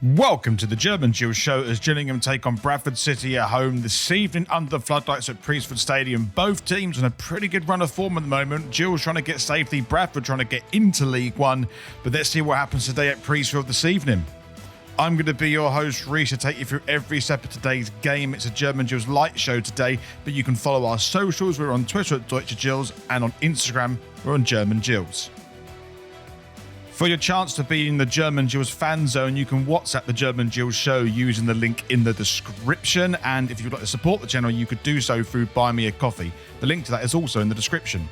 Welcome to the German Gills show as Gillingham take on Bradford City at home this evening under the floodlights at Bradford Stadium. Both teams on a pretty good run of form at the moment. Gills trying to get safety, Bradford trying to get into League One. But let's see what happens today at Priestfield this evening. I'm going to be your host, Reece, to take you through every step of today's game. It's a German Gills light show today, but you can follow our socials. We're on Twitter at Deutsche Gills, and on Instagram, we're on German Gills. For your chance to be in the German Gills fan zone, you can WhatsApp the German Gills show using the link in the description. And if you'd like to support the channel, you could do so through Buy Me a Coffee. The link to that is also in the description.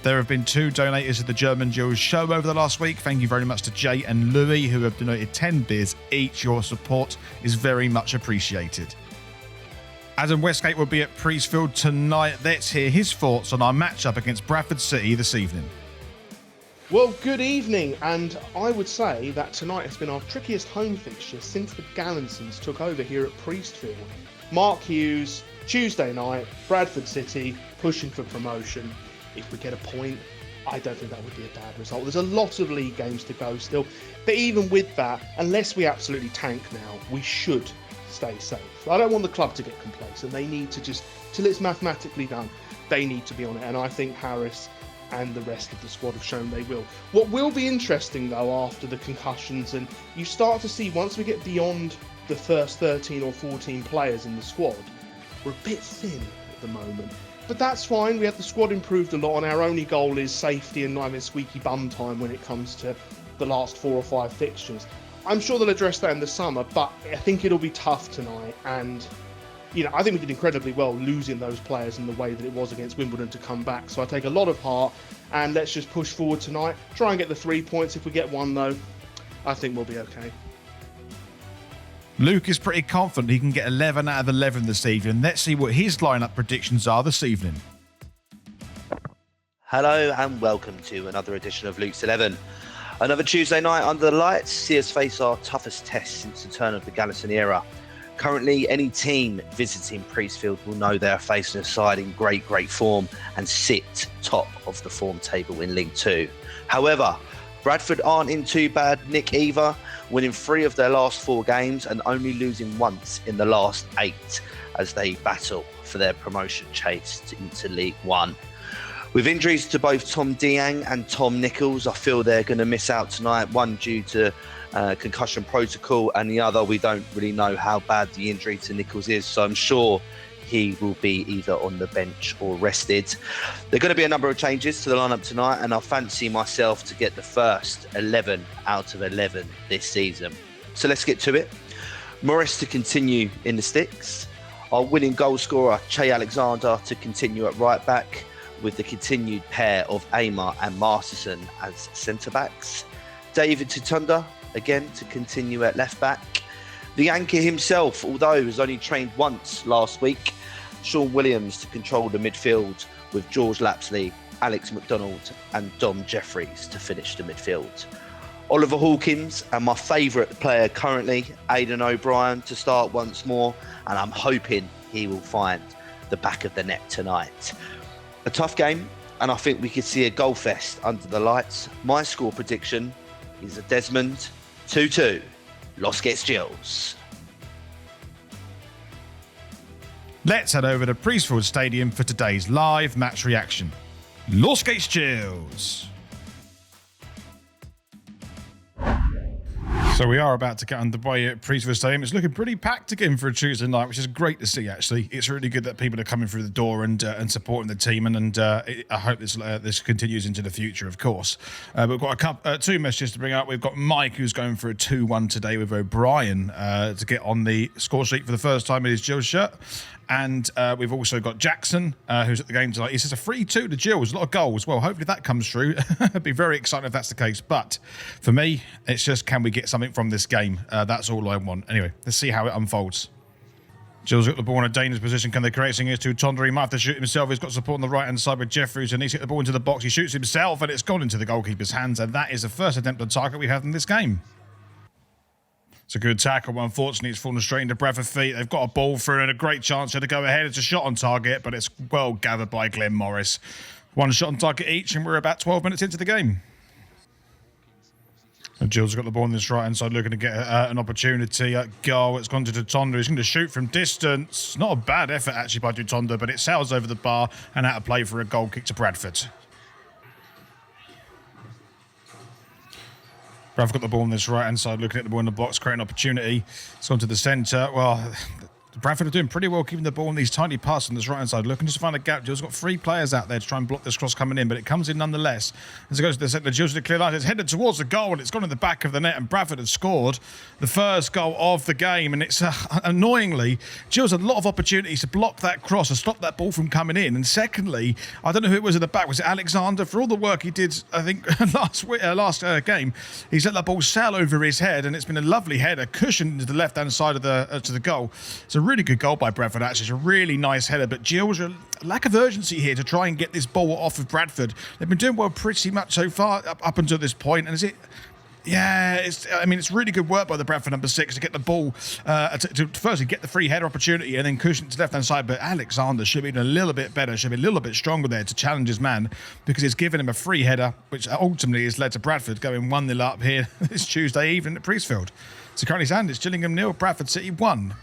There have been 2 donators to the German Gills show over the last week. Thank you very much to Jay and Louis, who have donated 10 beers each. Your support is very much appreciated. Adam Wesgate will be at Priestfield tonight. Let's hear his thoughts on our matchup against Bradford City this evening. Well, good evening, and I would say that tonight has been our trickiest home fixture since the Gallinsons took over here at Priestfield. Mark Hughes, Tuesday night, Bradford City, pushing for promotion. If we get a point, I don't think that would be a bad result. There's a lot of league games to go still, but even with that, unless we absolutely tank now, we should stay safe. I don't want the club to get complacent. They need to just, till it's mathematically done, they need to be on it, and I think Harris and the rest of the squad have shown they will. What will be interesting though after the concussions, and you start to see once we get beyond the first 13 or 14 players in the squad, we're a bit thin at the moment. But that's fine, we have the squad improved a lot, and our only goal is safety and not having squeaky bum time when it comes to the last 4 or 5 fixtures. I'm sure they'll address that in the summer, but I think it'll be tough tonight, and I think we did incredibly well losing those players in the way that it was against Wimbledon to come back. So I take a lot of heart, and let's just push forward tonight. Try and get the 3 points. If we get 1 though, I think we'll be okay. Luke is pretty confident he can get 11 out of 11 this evening. Let's see what his lineup predictions are this evening. Hello and welcome to another edition of Luke's 11. Another Tuesday night under the lights, see us face our toughest test since the turn of the Gallinson era. Currently, any team visiting Priestfield will know they are facing a side in great form and sit top of the form table in League 2. However, Bradford aren't in too bad nick either, winning 3 of their last 4 games and only losing once in the last 8 as they battle for their promotion chase into League 1. With injuries to both Tom Diang and Tom Nichols, I feel they're going to miss out tonight, one due to concussion protocol, and the other, we don't really know how bad the injury to Nichols is, so I'm sure he will be either on the bench or rested. There are going to be a number of changes to the lineup tonight, and I fancy myself to get the first 11 out of 11 this season. So let's get to it. Morris to continue in the sticks. Our winning goal scorer, Che Alexander, to continue at right back, with the continued pair of Amar and Masterson as centre-backs. David Tutunda, again, to continue at left back. The anchor himself, although he was only trained once last week, Sean Williams to control the midfield, with George Lapsley, Alex McDonald and Dom Jeffries to finish the midfield. Oliver Hawkins and my favourite player currently, Aidan O'Brien, to start once more, and I'm hoping he will find the back of the net tonight. A tough game, and I think we could see a goal fest under the lights. My score prediction is a Desmond 2-2. Wesgate Gills. Let's head over to Priestfield Stadium for today's live match reaction. Wesgate Gills. So we are about to get underway at Priestfield Stadium. It's looking pretty packed again for a Tuesday night, which is great to see, actually. It's really good that people are coming through the door and supporting the team, and I hope this continues into the future, of course. We've got 2 messages to bring up. We've got Mike, who's going for a 2-1 today with O'Brien to get on the score sheet for the first time in his Gills shirt. And we've also got Jackson, who's at the game tonight. He says a 3-2 to Gills, a lot of goals. Well, hopefully that comes through. I'd be very excited if that's the case. But for me, it's just, can we get something from this game? That's all I want. Anyway, let's see how it unfolds. Gills got the ball in a dangerous position. Can they create something? It's to Tondra. He might have to shoot himself. He's got support on the right-hand side with Jeffries, and he's hit the ball into the box. He shoots himself, and it's gone into the goalkeeper's hands. And that is the first attempt on target we've had in this game. It's a good tackle, but unfortunately it's fallen straight into Bradford feet. They've got a ball through and a great chance here to go ahead. It's a shot on target, but it's well gathered by Glenn Morris. 1 shot on target each, and we're about 12 minutes into the game. And Gills got the ball on this right-hand side, looking to get an opportunity at goal. It's gone to Dutonda. He's going to shoot from distance. Not a bad effort, actually, by Dutonda, but it sails over the bar and out of play for a goal kick to Bradford. Bradford got the ball on this right-hand side, looking at the ball in the box, creating an opportunity. It's gone to the centre. Well, Bradford are doing pretty well keeping the ball in these tiny passes on this right-hand side, looking just to find a gap. Gills got 3 players out there to try and block this cross coming in, but it comes in nonetheless. As it goes to the centre, Gills to the clear line. It's headed towards the goal, and it's gone in the back of the net, and Bradford have scored the first goal of the game. And it's annoyingly, Gills had a lot of opportunities to block that cross and stop that ball from coming in. And secondly, I don't know who it was at the back. Was it Alexander? For all the work he did, I think, last game, he's let that ball sail over his head, and it's been a lovely header, cushioned to the left-hand side of the to the goal. It's a really good goal by Bradford, actually. It's a really nice header, but Gills, a lack of urgency here to try and get this ball off of Bradford. They've been doing well pretty much so far up until this point, and is it... Yeah, it's really good work by the Bradford number 6 to get the ball, to firstly get the free header opportunity and then cushion it to the left-hand side. But Alexander should be a little bit better, should be a little bit stronger there to challenge his man, because it's given him a free header, which ultimately has led to Bradford going 1-0 up here this Tuesday evening at Priestfield. So currently stand, it's Gillingham 0, Bradford City 1.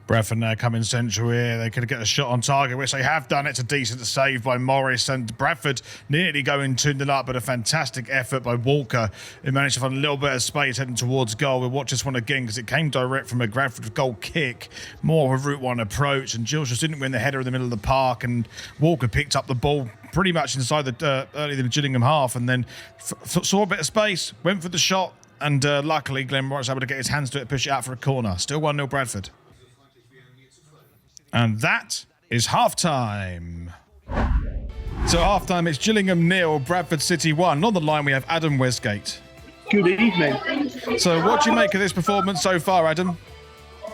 Bradford now coming central here. They could get a shot on target, which they have done. It's a decent save by Morris, and Bradford nearly going 2-0 up, but a fantastic effort by Walker, who managed to find a little bit of space heading towards goal. We'll watch this one again because it came direct from a Bradford goal kick, more of a Route 1 approach, and Gills just didn't win the header in the middle of the park, and Walker picked up the ball pretty much inside the early in the Gillingham half, and then saw a bit of space, went for the shot, and luckily Glenn Morris was able to get his hands to it, push it out for a corner. Still 1-0 Bradford. And that is half-time. So half-time, it's Gillingham 0, Bradford City 1. On the line, we have Adam Wesgate. Good evening. So what do you make of this performance so far, Adam?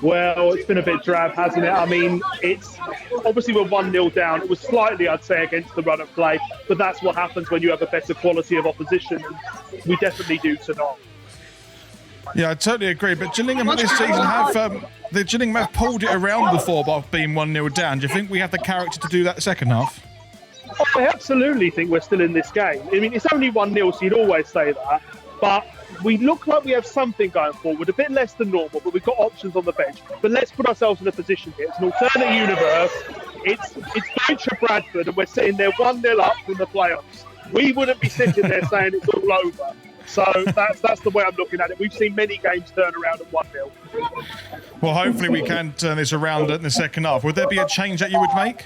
Well, it's been a bit drab, hasn't it? I mean, it's obviously we're 1-0 down. It was slightly, I'd say, against the run of play, but that's what happens when you have a better quality of opposition, and we definitely do tonight. Yeah, I totally agree. But Gillingham this season have pulled it around before by being 1-0 down. Do you think we have the character to do that second half? I absolutely think we're still in this game. I mean, it's only 1-0, so you'd always say that. But we look like we have something going forward, a bit less than normal, but we've got options on the bench. But let's put ourselves in a position here. It's an alternate universe. It's future Bradford, and we're sitting there 1-0 up from the playoffs. We wouldn't be sitting there saying it's all over. So that's the way I'm looking at it. We've seen many games turn around at 1-0. Well, hopefully we can turn this around in the second half. Would there be a change that you would make?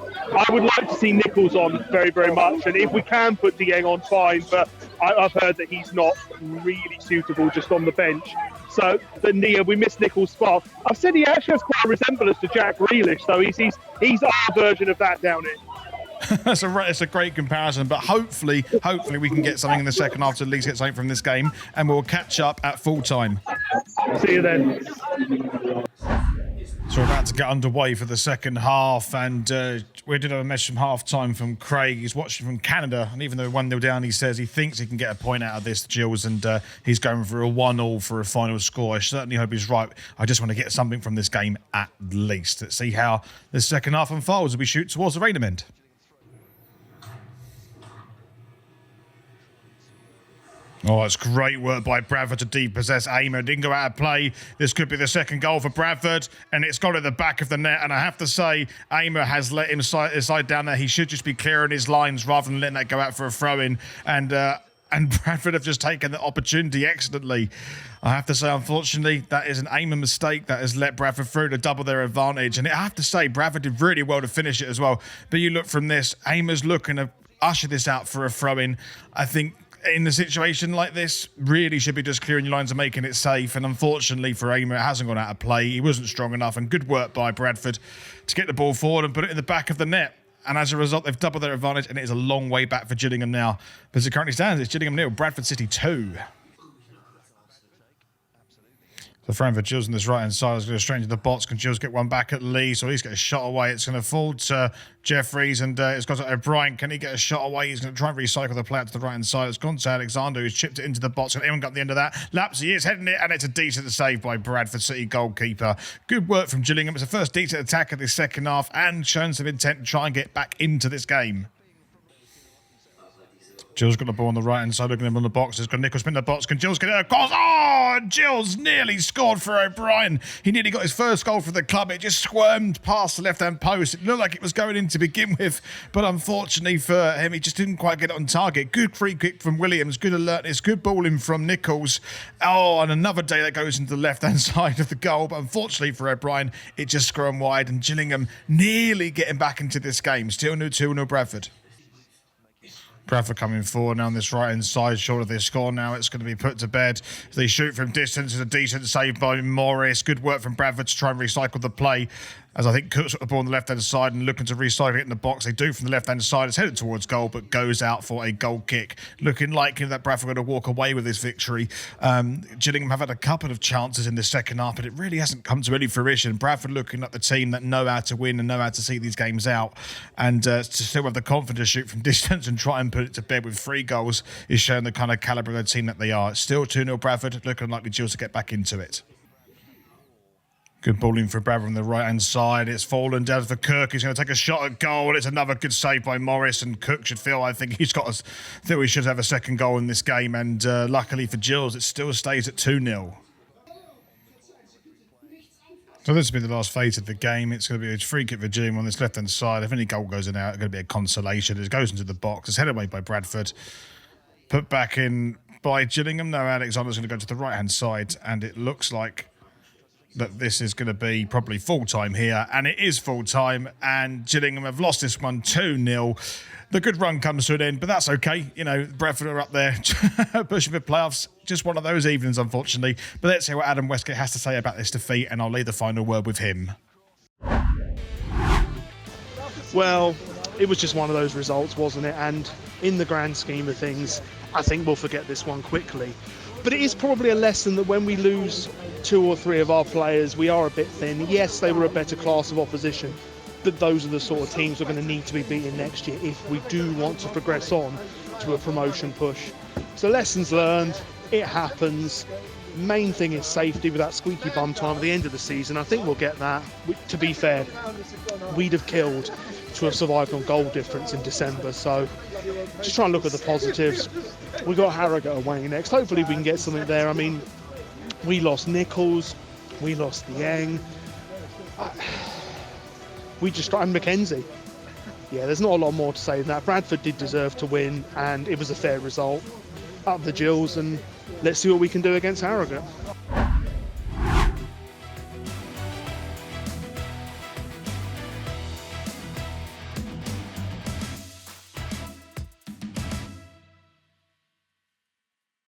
I would like to see Nichols on very, very much. And if we can put Dieng on, fine. But I've heard that he's not really suitable just on the bench. So we miss Nichols' spot. I've said he actually has quite a resemblance to Jack Grealish. So he's our version of that down here. It's a great comparison, but hopefully we can get something in the second half to at least get something from this game, and we'll catch up at full time. See you then. So we're about to get underway for the second half, and we did have a message from half-time from Craig. He's watching from Canada, and even though 1-0 down, he says he thinks he can get a point out of this, Gills, and he's going for a 1-1 for a final score. I certainly hope he's right. I just want to get something from this game at least. Let's see how the second half unfolds as we shoot towards the Rainham end. Oh, it's great work by Bradford to depossess Aymer. Didn't go out of play. This could be the second goal for Bradford, and it's got at the back of the net. And I have to say, Aymer has let him side down there. He should just be clearing his lines rather than letting that go out for a throw-in. And Bradford have just taken the opportunity excellently. I have to say, unfortunately, that is an Aymer mistake that has let Bradford through to double their advantage. And I have to say, Bradford did really well to finish it as well. But you look from this, Aymer's looking to usher this out for a throw-in. I think in a situation like this, really should be just clearing your lines and making it safe. And unfortunately for Aymer, it hasn't gone out of play. He wasn't strong enough, and good work by Bradford to get the ball forward and put it in the back of the net. And as a result, they've doubled their advantage, and it is a long way back for Gillingham now. But as it currently stands, it's Gillingham 0, Bradford City 2. The frame for Gills on this right-hand side is going to straight into the box. Can Gills get one back at Lee? So he's got a shot away. It's going to fall to Jeffries, and it's got to O'Brien. Can he get a shot away? He's going to try and recycle the play out to the right-hand side. It's gone to Alexander, who's chipped it into the box. And anyone got the end of that? Lapsey is heading it, and it's a decent save by Bradford City goalkeeper. Good work from Gillingham. It's the first decent attack of this second half, and showing some intent to try and get back into this game. Gills got the ball on the right hand side, looking at him on the box. He's got Nichols in the box. Can Gills get it across? Oh, Gills nearly scored for O'Brien. He nearly got his first goal for the club. It just squirmed past the left hand post. It looked like it was going in to begin with, but unfortunately for him, he just didn't quite get it on target. Good free kick from Williams, good alertness, good balling from Nichols. Oh, and another day that goes into the left hand side of the goal, but unfortunately for O'Brien, it just scrum wide, and Gillingham nearly getting back into this game. Still 2-0 Bradford. Bradford coming forward now on this right-hand side. Short of their score now, it's going to be put to bed. They shoot from distance. It's a decent save by Morris. Good work from Bradford to try and recycle the play. As I think Cook's got the ball on the left-hand side and looking to recycle it in the box. They do from the left-hand side. It's headed towards goal, but goes out for a goal kick. Looking likely that Bradford are going to walk away with this victory. Gillingham have had a couple of chances in the second half, but it really hasn't come to any fruition. Bradford looking like the team that know how to win and know how to see these games out. And to still have the confidence to shoot from distance and try and put it to bed with 3 goals is showing the kind of calibre of the team that they are. It's still 2-0 Bradford, looking likely Gills to get back into it. Good balling for Bradford on the right-hand side. It's fallen down for Kirk. He's going to take a shot at goal. It's another good save by Morris, and Cook should feel, I think he should have a second goal in this game. And luckily for Gills, it still stays at 2-0. So this will be the last phase of the game. It's going to be a free kick for Gillingham on this left-hand side. If any goal goes in out, it's going to be a consolation. It goes into the box. It's headed away by Bradford. Put back in by Gillingham. Now Alexander's going to go to the right-hand side, and it looks like that this is going to be probably full-time here, and it is full-time, and Gillingham have lost this one 2-0. The good run comes to an end, but that's okay. You know, Bradford are up there pushing for playoffs. Just one of those evenings, unfortunately. But let's hear what Adam Wesgate has to say about this defeat, and I'll leave the final word with him. Well, it was just one of those results, wasn't it? And in the grand scheme of things, I think we'll forget this one quickly. But it is probably a lesson that when we lose 2 or 3 of our players, we are a bit thin. Yes, they were a better class of opposition, but those are the sort of teams we're going to need to be beating next year if we do want to progress on to a promotion push. So lessons learned, it happens. Main thing is safety with that squeaky bum time at the end of the season. I think we'll get that. To be fair, we'd have killed to have survived on goal difference in December. So just try and look at the positives. We got Harrogate away next. Hopefully we can get something there. I mean, we lost Nichols, we lost Yang, and Mackenzie. Yeah, there's not a lot more to say than that. Bradford did deserve to win, and it was a fair result. Up the Gills, and let's see what we can do against Harrogate.